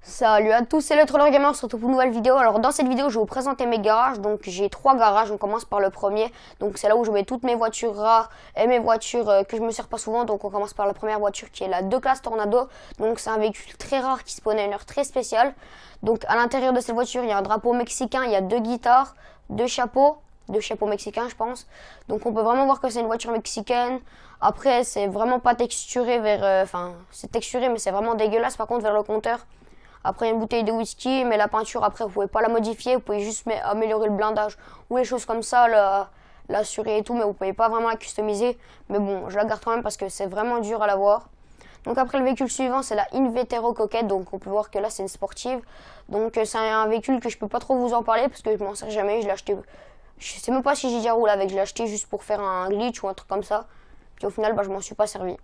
Salut à tous, c'est le Troller Gamer, surtout pour une nouvelle vidéo. Alors dans cette vidéo je vais vous présenter mes garages. Donc j'ai 3 garages, on commence par le premier. Donc c'est là où je mets toutes mes voitures rares et mes voitures que je me sers pas souvent. Donc on commence par la première voiture qui est la 2 classe Tornado. Donc c'est un véhicule très rare qui spawn à une heure très spéciale. Donc à l'intérieur de cette voiture il y a un drapeau mexicain, il y a 2 guitares, 2 chapeaux mexicains je pense. Donc on peut vraiment voir que c'est une voiture mexicaine. Après c'est vraiment pas texturé vers... c'est texturé mais c'est vraiment dégueulasse par contre vers le compteur. Après une bouteille de whisky, mais la peinture après vous pouvez pas la modifier, vous pouvez juste améliorer le blindage ou les choses comme ça, la souris et tout, mais vous pouvez pas vraiment la customiser. Mais bon, je la garde quand même parce que c'est vraiment dur à l'avoir. Donc après le véhicule suivant c'est la Invetero Coquette, donc on peut voir que là c'est une sportive. Donc c'est un véhicule que je peux pas trop vous en parler parce que je m'en sers jamais, je l'ai acheté, je sais même pas si j'ai déjà roulé avec, je l'ai acheté juste pour faire un glitch ou un truc comme ça. Puis au final je m'en suis pas servi.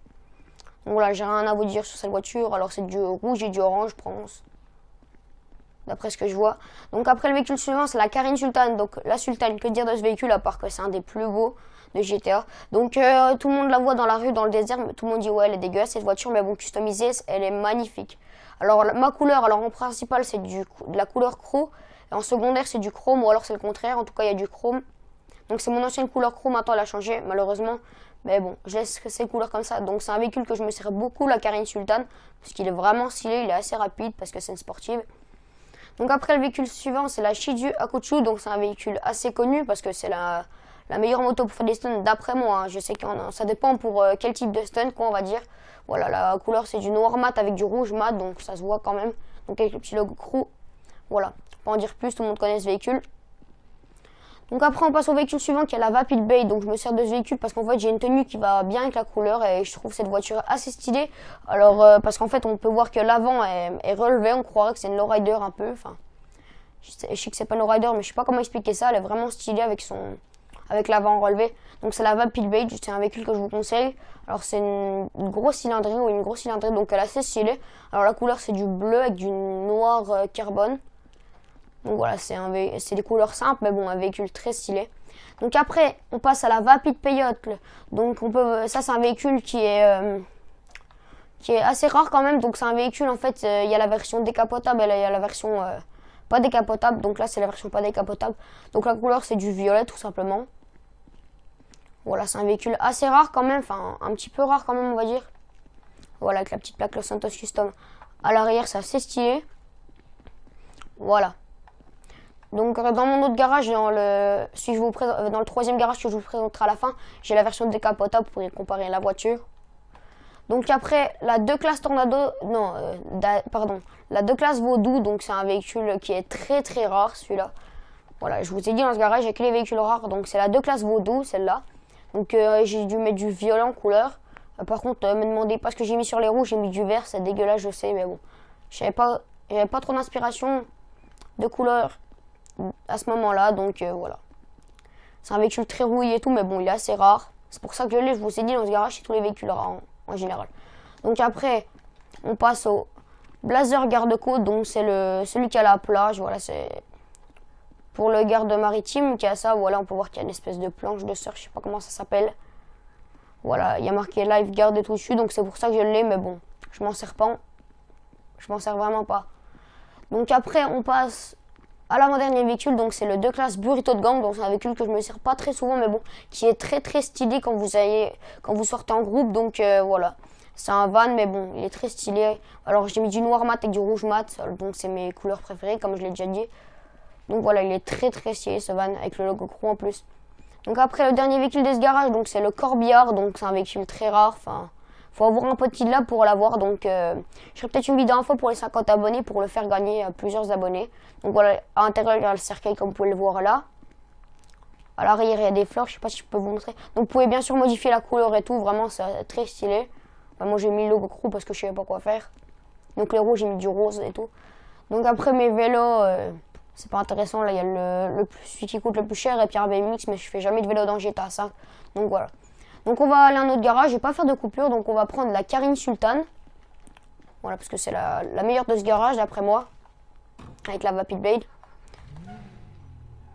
Donc voilà, j'ai rien à vous dire sur cette voiture, alors c'est du rouge et du orange je pense. D'après ce que je vois. Donc après le véhicule suivant c'est la Carine Sultan. Donc la Sultan, que dire de ce véhicule à part que c'est un des plus beaux de GTA. Donc tout le monde la voit dans la rue, dans le désert, mais tout le monde dit ouais elle est dégueulasse cette voiture, mais bon customisée elle est magnifique. Alors ma couleur, alors en principal c'est de la couleur chrome, et en secondaire c'est du chrome, ou alors c'est le contraire, en tout cas il y a du chrome. Donc c'est mon ancienne couleur chrome, maintenant elle a changé malheureusement. Mais bon, je laisse ces couleurs comme ça. Donc c'est un véhicule que je me sers beaucoup, la Carine Sultan, parce qu'il est vraiment stylé, il est assez rapide parce que c'est une sportive. Donc après le véhicule suivant c'est la Shiju Hakuchu, donc c'est un véhicule assez connu parce que c'est la meilleure moto pour faire des stunts d'après moi. Hein. Je sais que ça dépend pour quel type de stunt quoi on va dire. Voilà, la couleur c'est du noir mat avec du rouge mat, donc ça se voit quand même. Donc avec le petit logo crew. Voilà, pas en dire plus, tout le monde connaît ce véhicule. Donc après on passe au véhicule suivant qui est la Vapid Bay. Donc je me sers de ce véhicule parce qu'en fait j'ai une tenue qui va bien avec la couleur et je trouve cette voiture assez stylée. Alors parce qu'en fait on peut voir que l'avant est relevé, on croirait que c'est une lowrider un peu. Enfin, je sais que c'est pas une lowrider mais je sais pas comment expliquer ça. Elle est vraiment stylée avec l'avant relevé. Donc c'est la Vapid Bay, c'est un véhicule que je vous conseille. Alors c'est une grosse cylindrée ou une grosse cylindrée, donc elle est assez stylée. Alors la couleur c'est du bleu avec du noir carbone. Donc voilà, c'est des couleurs simples, mais bon, un véhicule très stylé. Donc après, on passe à la Vapid Peyote. Donc ça c'est un véhicule qui est assez rare quand même. Donc c'est un véhicule, en fait, il y a la version décapotable et il y a la version pas décapotable. Donc là c'est la version pas décapotable. Donc la couleur c'est du violet tout simplement. Voilà, c'est un véhicule assez rare quand même, enfin un petit peu rare quand même on va dire. Voilà, avec la petite plaque Los Santos Custom. À l'arrière c'est assez stylé. Voilà. Donc dans mon autre garage, dans le troisième garage que je vous présenterai à la fin, j'ai la version décapotable pour y comparer la voiture. Donc après la 2 classe Tornado, non, la 2 classe Vaudou, donc c'est un véhicule qui est très très rare celui-là. Voilà, je vous ai dit dans ce garage il n'y a que les véhicules rares, donc c'est la 2 classe Vaudou, celle-là. Donc j'ai dû mettre du violet en couleur. Par contre, me demandez pas ce que j'ai mis sur les roues, j'ai mis du vert, c'est dégueulasse je sais, mais bon. J'avais pas trop d'inspiration de couleur à ce moment-là, donc voilà. C'est un véhicule très rouillé et tout, mais bon, il est assez rare. C'est pour ça que je vous ai dit, dans ce garage, c'est tous les véhicules rares en général. Donc après, on passe au Blazer garde-côte, donc c'est celui qui a la plage, voilà, c'est pour le garde maritime qui a ça, voilà, on peut voir qu'il y a une espèce de planche de surf, je sais pas comment ça s'appelle. Voilà, il y a marqué Lifeguard et tout dessus, donc c'est pour ça que je l'ai, mais bon, je m'en sers pas. Je m'en sers vraiment pas. Donc après, on passe à l'avant-dernier véhicule, donc c'est le 2 classe Burrito de Gang, donc c'est un véhicule que je me sers pas très souvent, mais bon, qui est très très stylé quand vous sortez en groupe, donc voilà. C'est un van, mais bon, il est très stylé. Alors j'ai mis du noir mat et du rouge mat, donc c'est mes couleurs préférées, comme je l'ai déjà dit. Donc voilà, il est très très stylé ce van, avec le logo crew en plus. Donc après, le dernier véhicule de ce garage, donc c'est le Corbillard, donc c'est un véhicule très rare, enfin... Faut avoir un petit là pour l'avoir, donc je ferai peut-être une vidéo info pour les 50 abonnés pour le faire gagner à plusieurs abonnés. Donc voilà, à l'intérieur il y a le cercueil comme vous pouvez le voir là. À l'arrière il y a des fleurs, je sais pas si je peux vous montrer. Donc vous pouvez bien sûr modifier la couleur et tout, vraiment c'est très stylé. Enfin, moi j'ai mis le logo crew parce que je savais pas quoi faire. Donc les rouges j'ai mis du rose et tout. Donc après mes vélos, c'est pas intéressant, là il y a celui qui coûte le plus cher et puis un BMX, mais je fais jamais de vélo dans GTA 5. Donc voilà. Donc on va aller à un autre garage, je vais pas faire de coupure, donc on va prendre la Carine Sultan. Voilà, parce que c'est la meilleure de ce garage d'après moi, avec la Vapid Blade.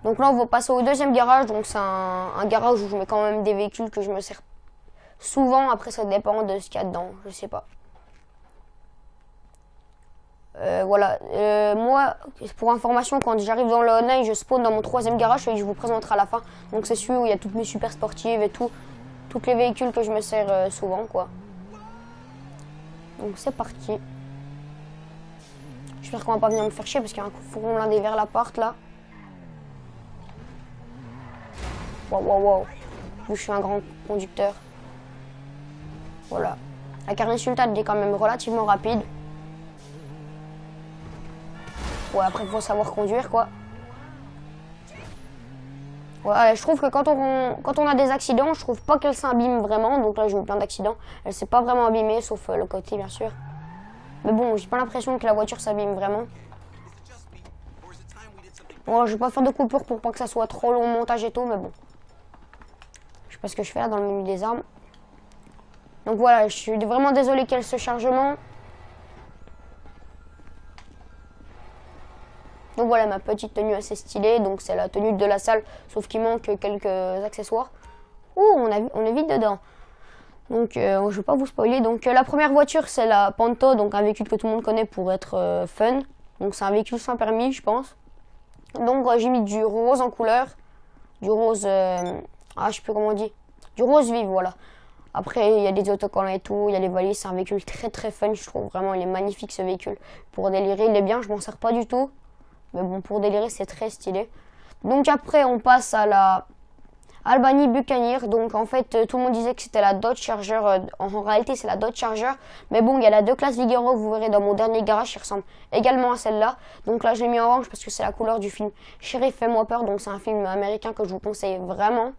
Donc là on va passer au deuxième garage, donc c'est un garage où je mets quand même des véhicules que je me sers souvent, après ça dépend de ce qu'il y a dedans, je sais pas. Voilà, moi, pour information, quand j'arrive dans le online, je spawn dans mon 3e garage et je vous présenterai à la fin. Donc c'est celui où il y a toutes mes super sportives et tout, toutes les véhicules que je me sers souvent, quoi. Donc c'est parti. J'espère qu'on va pas venir me faire chier parce qu'il y a un fourgon blindé vers l'appart là. Wow, wow, wow. Vu que je suis un grand conducteur. Voilà. La carte résultat est quand même relativement rapide. Ouais, après il faut savoir conduire quoi. Ouais, je trouve que quand on a des accidents, je trouve pas qu'elle s'abîme vraiment. Donc là j'ai eu plein d'accidents. Elle s'est pas vraiment abîmée sauf le côté bien sûr. Mais bon, j'ai pas l'impression que la voiture s'abîme vraiment. Bon, je vais pas faire de coupure pour pas que ça soit trop long au montage et tout, mais bon. Je sais pas ce que je fais là dans le menu des armes. Donc voilà, je suis vraiment désolé qu'il y ait ce chargement. Donc voilà ma petite tenue assez stylée. Donc c'est la tenue de la salle, sauf qu'il manque quelques accessoires. Ouh, on est vite dedans. Donc je vais pas vous spoiler. Donc la première voiture c'est la Panto, donc un véhicule que tout le monde connaît pour être fun. Donc c'est un véhicule sans permis je pense. Donc j'ai mis du rose en couleur. Du rose, je sais plus comment on dit. Du rose vif voilà. Après il y a des autocollants et tout, il y a les valises, c'est un véhicule très très fun je trouve. Vraiment il est magnifique ce véhicule. Pour délirer il est bien, je m'en sers pas du tout. Mais bon pour délirer c'est très stylé. Donc après on passe à la Albany Buccaneer, donc en fait tout le monde disait que c'était la Dodge Charger, en réalité c'est la Dodge Charger, mais bon il y a la 2 classe Vigoro, vous verrez dans mon dernier garage qui ressemble également à celle-là, donc là je l'ai mis en orange parce que c'est la couleur du film Chérie fais-moi peur, donc c'est un film américain que je vous conseille vraiment,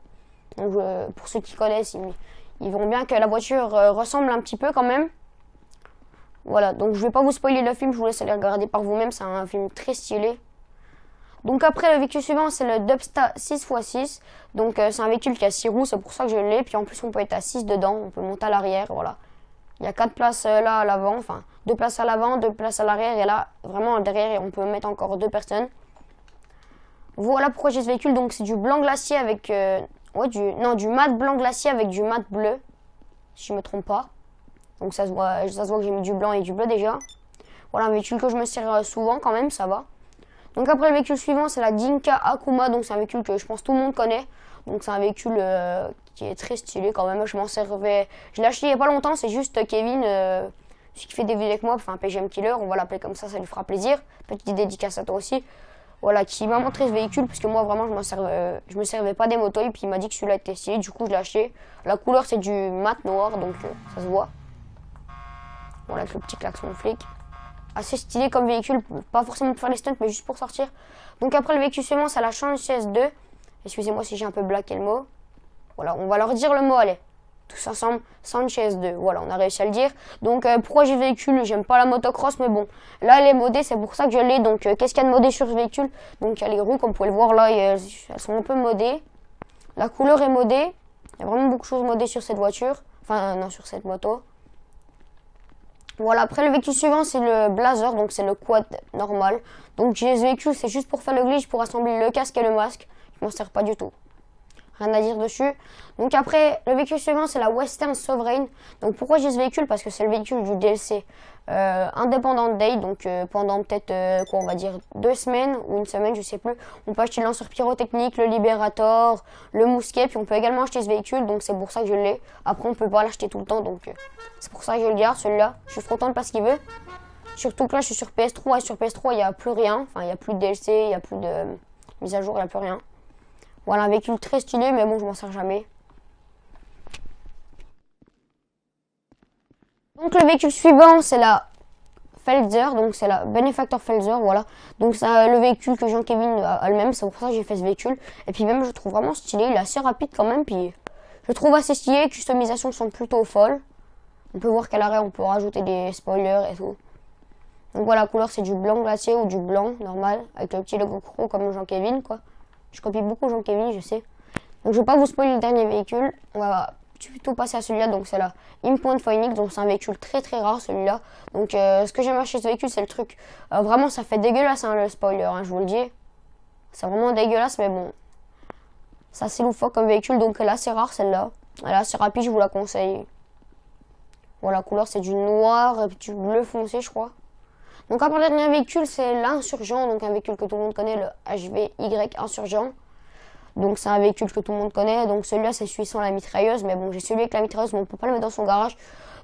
donc pour ceux qui connaissent ils verront bien que la voiture ressemble un petit peu quand même. Voilà, donc je vais pas vous spoiler le film, je vous laisse aller regarder par vous-même, c'est un film très stylé. Donc après le véhicule suivant c'est le Dubsta 6x6, donc c'est un véhicule qui a 6 roues, c'est pour ça que je l'ai, puis en plus on peut être à 6 dedans, on peut monter à l'arrière, voilà. Il y a 4 places là à l'avant, enfin 2 places à l'avant, 2 places à l'arrière, et là vraiment derrière on peut mettre encore 2 personnes. Voilà pourquoi j'ai ce véhicule, donc c'est du blanc glacier avec, du mat blanc glacier avec du mat bleu, si je me trompe pas. Donc ça se voit que j'ai mis du blanc et du bleu déjà. Voilà un véhicule que je me sers souvent quand même, ça va. Donc après le véhicule suivant c'est la Dinka Akuma, donc c'est un véhicule que je pense tout le monde connaît. Donc c'est un véhicule qui est très stylé quand même, je m'en servais, je l'ai acheté il n'y a pas longtemps, c'est juste Kevin, celui qui fait des vidéos avec moi, enfin un PGM Killer, on va l'appeler comme ça lui fera plaisir. Petite dédicace à toi aussi. Voilà, qui m'a montré ce véhicule, parce que moi vraiment je me servais pas des motos, et puis il m'a dit que celui-là était stylé, du coup je l'ai acheté. La couleur c'est du mat noir, donc ça se voit. Voilà avec le petit klaxon flic. Assez stylé comme véhicule, pas forcément pour faire les stunts mais juste pour sortir. Donc après le véhicule suivant c'est la Sanchez 2. Excusez-moi si j'ai un peu blaqué le mot. Voilà, on va leur dire le mot, allez. Tous ensemble, Sanchez 2. Voilà, on a réussi à le dire. Donc pourquoi j'ai le véhicule? J'aime pas la motocross mais bon. Là elle est modée, c'est pour ça que je l'ai. Donc qu'est-ce qu'il y a de modé sur ce véhicule? Donc il y a les roues comme vous pouvez le voir là, elles sont un peu modées. La couleur est modée. Il y a vraiment beaucoup de choses modées sur cette voiture. Enfin non, sur cette moto. Voilà, après le véhicule suivant c'est le Blazer, donc c'est le quad normal. Donc j'ai ce véhicule, c'est juste pour faire le glitch, pour assembler le casque et le masque. Je m'en sers pas du tout. Rien à dire dessus. Donc après, le véhicule suivant c'est la Western Sovereign. Donc pourquoi j'ai ce véhicule? Parce que c'est le véhicule du DLC Independent Day. Donc pendant peut-être, on va dire 2 semaines ou 1 semaine, je sais plus. On peut acheter le lanceur pyrotechnique, le Liberator, le mousquet. Puis on peut également acheter ce véhicule, donc c'est pour ça que je l'ai. Après on peut pas l'acheter tout le temps, donc c'est pour ça que je le garde celui-là. Je suis content de pas ce qu'il veut. Surtout que là je suis sur PS3 et sur PS3 il n'y a plus rien. Enfin il n'y a plus de DLC, il n'y a plus de mise à jour, il n'y a plus rien. Voilà, un véhicule très stylé, mais bon, je m'en sers jamais. Donc le véhicule suivant, c'est la Felzer, donc c'est la Benefactor Felzer, voilà. Donc c'est le véhicule que Jean-Kevin a le même, c'est pour ça que j'ai fait ce véhicule. Et puis même, je le trouve vraiment stylé, il est assez rapide quand même, puis je le trouve assez stylé, les customisations sont plutôt folles. On peut voir qu'à l'arrière, on peut rajouter des spoilers et tout. Donc voilà, la couleur, c'est du blanc glacier ou du blanc normal, avec le petit logo Crow comme Jean-Kevin, quoi. Je copie beaucoup Jean-Kevin, je sais. Donc je vais pas vous spoiler le dernier véhicule. On va plutôt passer à celui-là. Donc c'est la Impound Phoenix. Donc c'est un véhicule très très rare celui-là. Donc ce que j'aime chez ce véhicule c'est le truc. Vraiment ça fait dégueulasse hein, le spoiler, hein, je vous le dis. C'est vraiment dégueulasse mais bon. C'est assez loufoque comme véhicule. Donc là c'est rare celle-là. Elle est assez rapide, je vous la conseille. Voilà, la couleur c'est du noir et du bleu foncé je crois. Donc après le dernier véhicule, c'est l'Insurgent, donc un véhicule que tout le monde connaît, le HVY Insurgent. Donc c'est un véhicule que tout le monde connaît, donc celui-là c'est celui sans la mitrailleuse, mais bon j'ai celui avec la mitrailleuse, mais on peut pas le mettre dans son garage.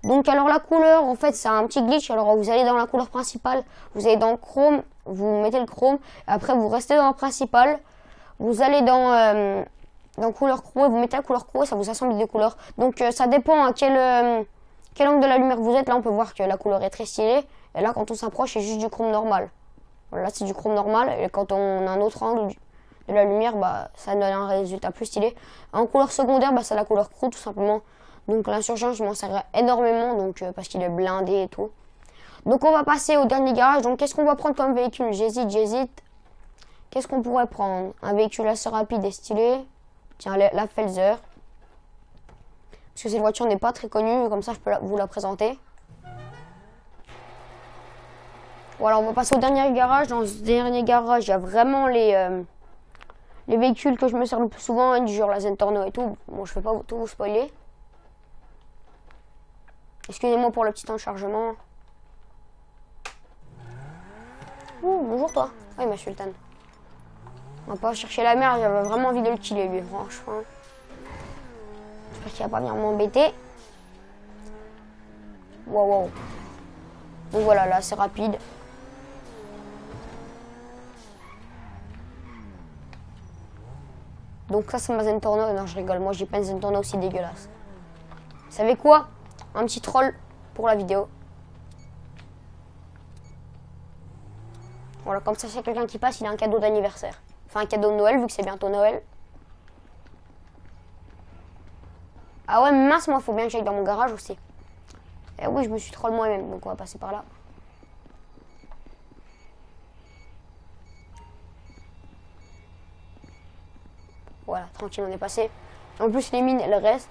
Donc alors la couleur, en fait c'est un petit glitch, alors vous allez dans la couleur principale, vous allez dans le chrome, vous mettez le chrome, après vous restez dans la principale, vous allez dans couleur crew, vous mettez la couleur crew et ça vous assemble des couleurs. Donc ça dépend à quel angle de la lumière vous êtes, là on peut voir que la couleur est très stylée, et là quand on s'approche c'est juste du chrome normal. Voilà, là c'est du chrome normal, et quand on a un autre angle de la lumière, bah ça donne un résultat plus stylé. En couleur secondaire, bah c'est la couleur crew tout simplement. Donc l'insurgent, je m'en sers énormément, donc parce qu'il est blindé et tout. Donc on va passer au dernier garage. Donc qu'est-ce qu'on va prendre comme véhicule? J'hésite. Qu'est-ce qu'on pourrait prendre? Un véhicule assez rapide et stylé. Tiens, la Felzer. Parce que cette voiture n'est pas très connue, comme ça je peux vous la présenter. Voilà, on va passer au dernier garage. Dans ce dernier garage, il y a vraiment les véhicules que je me sers le plus souvent, du genre la Zentorno et tout. Bon, je ne vais pas tout vous spoiler. Excusez-moi pour le petit temps de chargement. Ouh, bonjour toi. Oui, ma sultane. On va pas chercher la merde, j'avais vraiment envie de le killer lui, franchement. J'espère qu'il va pas venir m'embêter. Wow. Donc voilà, là c'est rapide. Donc ça c'est ma Zentorno. Non, je rigole, moi j'ai pas une Zentorno aussi dégueulasse. Vous savez quoi? Un petit troll pour la vidéo. Voilà, comme ça, s'il y a quelqu'un qui passe, il a un cadeau d'anniversaire. Enfin, un cadeau de Noël, vu que c'est bientôt Noël. Ah ouais, mais mince, moi, faut bien que j'aille dans mon garage aussi. Et oui, je me suis troll moi-même, donc on va passer par là. Voilà, tranquille, on est passé. En plus, les mines, elles restent.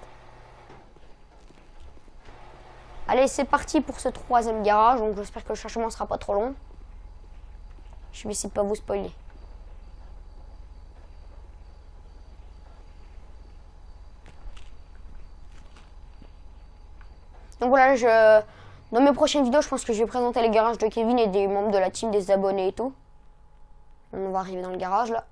Allez, c'est parti pour ce troisième garage. Donc j'espère que le chargement sera pas trop long. Je vais essayer de pas vous spoiler. Donc voilà, dans mes prochaines vidéos, je pense que je vais présenter les garages de Kevin et des membres de la team, des abonnés et tout. On va arriver dans le garage là.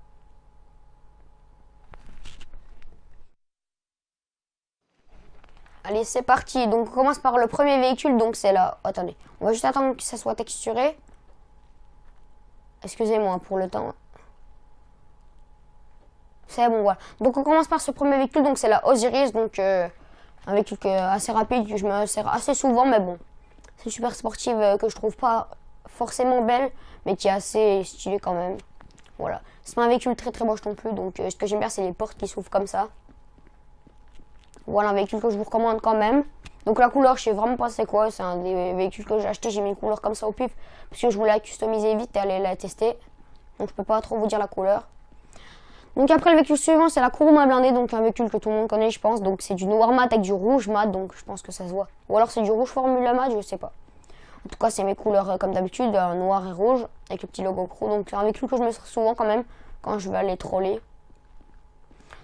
Allez, c'est parti. Donc on commence par le premier véhicule. Donc c'est là. Attendez, on va juste attendre que ça soit texturé. Excusez-moi pour le temps. C'est bon, voilà. Donc on commence par ce premier véhicule. Donc c'est la Osiris. Donc un véhicule assez rapide que je me sers assez souvent. Mais bon, c'est une super sportive que je trouve pas forcément belle, mais qui est assez stylée quand même. Voilà. C'est pas un véhicule très très moche non plus. Donc ce que j'aime bien, c'est les portes qui s'ouvrent comme ça. Voilà un véhicule que je vous recommande quand même. Donc la couleur, je sais vraiment pas c'est quoi. C'est un des véhicules que j'ai acheté. J'ai mis une couleur comme ça au pif parce que je voulais la customiser vite et aller la tester. Donc je peux pas trop vous dire la couleur. Donc après le véhicule suivant, c'est la Kuruma blindée. Donc un véhicule que tout le monde connaît, je pense. Donc c'est du noir mat avec du rouge mat. Donc je pense que ça se voit. Ou alors c'est du rouge Formula mat, je sais pas. En tout cas, c'est mes couleurs comme d'habitude, noir et rouge avec le petit logo Crew. Donc c'est un véhicule que je me sers souvent quand même quand je vais aller troller.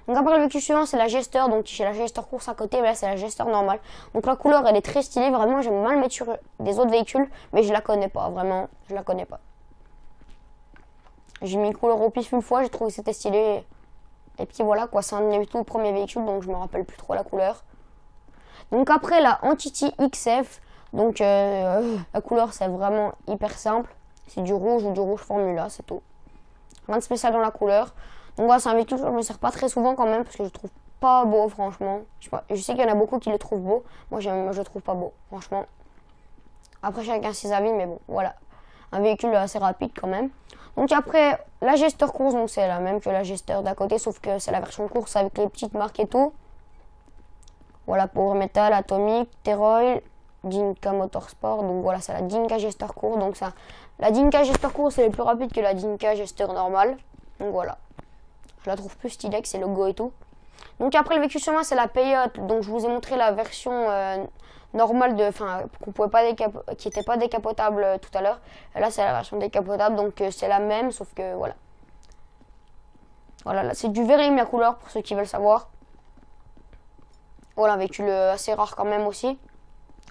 Donc après le véhicule suivant, c'est la Jester. Donc j'ai la Jester course à côté, mais là c'est la Jester normale. Donc la couleur, elle est très stylée. Vraiment, j'aime mal mettre sur des autres véhicules, mais je la connais pas. Vraiment, je la connais pas. J'ai mis une couleur au pif une fois, j'ai trouvé que c'était stylé. Et puis voilà quoi, c'est un de mes tout premiers véhicules, donc je me rappelle plus trop la couleur. Donc après la Entity XF. Donc la couleur, c'est vraiment hyper simple. C'est du rouge ou du rouge Formula, c'est tout. Rien de spécial dans la couleur. Donc voilà, c'est un véhicule que je ne me sers pas très souvent quand même parce que je le trouve pas beau franchement. Je sais qu'il y en a beaucoup qui le trouvent beau. Moi je le trouve pas beau franchement. Après chacun ses avis, mais bon voilà. Un véhicule assez rapide quand même. Donc après la Jester course, donc c'est la même que la Jester d'à côté, sauf que c'est la version course avec les petites marques et tout. Voilà, Power Metal, Atomic, Teroil, Dinka Motorsport. Donc voilà, c'est la Dinka Jester course. Donc ça, la Dinka Jester course est plus rapide que la Dinka Jester normale. Donc voilà. Je la trouve plus stylée avec ses logos et tout. Donc après le véhicule sur moi, c'est la Peyote. Donc je vous ai montré la version normale qu'on pouvait pas qui était pas décapotable tout à l'heure. Là c'est la version décapotable, donc c'est la même, sauf que voilà. Voilà, là c'est du Verim la couleur pour ceux qui veulent savoir. Voilà, un véhicule assez rare quand même aussi.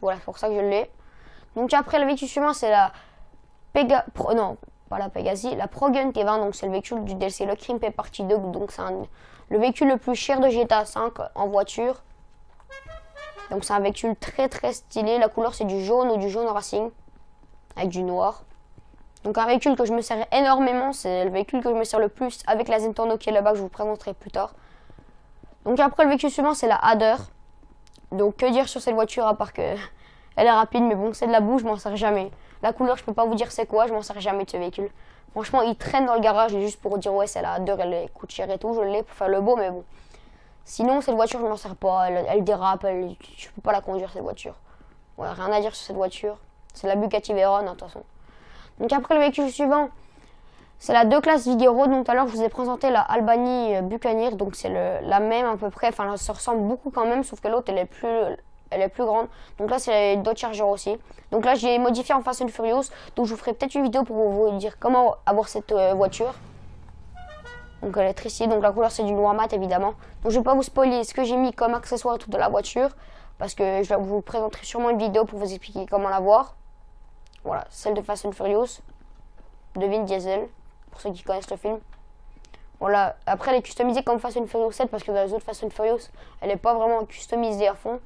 Voilà, c'est pour ça que je l'ai. Donc après le véhicule suivant, c'est la non, pas la Pegasi, la Progun T20, donc c'est le véhicule du DLC Le Crime Party 2, donc c'est le véhicule le plus cher de GTA 5 en voiture. Donc c'est un véhicule très stylé, la couleur c'est du jaune ou du jaune racing, avec du noir. Donc un véhicule que je me sers énormément, c'est le véhicule que je me sers le plus avec la Zentorno qui est là-bas, que je vous présenterai plus tard. Donc après le véhicule suivant c'est la Hadder. Donc que dire sur cette voiture à part que elle est rapide, mais bon c'est de la boue, je m'en sers jamais. La couleur je peux pas vous dire c'est quoi, je m'en sers jamais de ce véhicule. Franchement il traîne dans le garage juste pour dire ouais c'est la Hadder, elle coûte cher et tout, je l'ai pour faire le beau mais bon. Sinon cette voiture je m'en sers pas, elle dérape, je peux pas la conduire cette voiture. Voilà, rien à dire sur cette voiture. C'est la Bugatti Veyron de toute façon. Donc après le véhicule suivant, c'est la 2 classe Vigero. Donc tout à l'heure je vous ai présenté la Albany Buccaneer, donc c'est la même à peu près, enfin ça se ressemble beaucoup quand même, sauf que l'autre elle est plus grande. Donc là c'est Dodge Charger aussi. Donc là j'ai modifié en Fast and Furious, donc je vous ferai peut-être une vidéo pour vous dire comment avoir cette voiture. Donc elle est très stylée, donc la couleur c'est du noir mat évidemment. Donc je vais pas vous spoiler ce que j'ai mis comme accessoire autour de la voiture, parce que je vous présenterai sûrement une vidéo pour vous expliquer comment l'avoir. Voilà, celle de Fast and Furious, de Vin Diesel, pour ceux qui connaissent le film. Voilà, après elle est customisée comme Fast and Furious 7, parce que dans les autres Fast and Furious, elle n'est pas vraiment customisée à fond.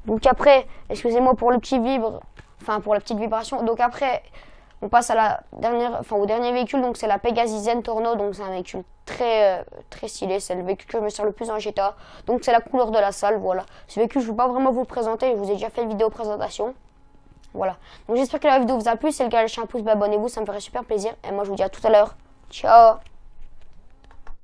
Donc après, excusez-moi pour le petit vibre, enfin pour la petite vibration. Donc après, on passe à la dernière, enfin au dernier véhicule, donc c'est la Pegasi Zentorno, donc c'est un véhicule très stylé, c'est le véhicule que je me sers le plus en GTA. Donc c'est la couleur de la salle, voilà. Ce véhicule, je ne vais pas vraiment vous le présenter, je vous ai déjà fait une vidéo présentation. Voilà, donc j'espère que la vidéo vous a plu, si c'est le cas, lâchez un pouce, abonnez-vous, ça me ferait super plaisir. Et moi je vous dis à tout à l'heure, ciao.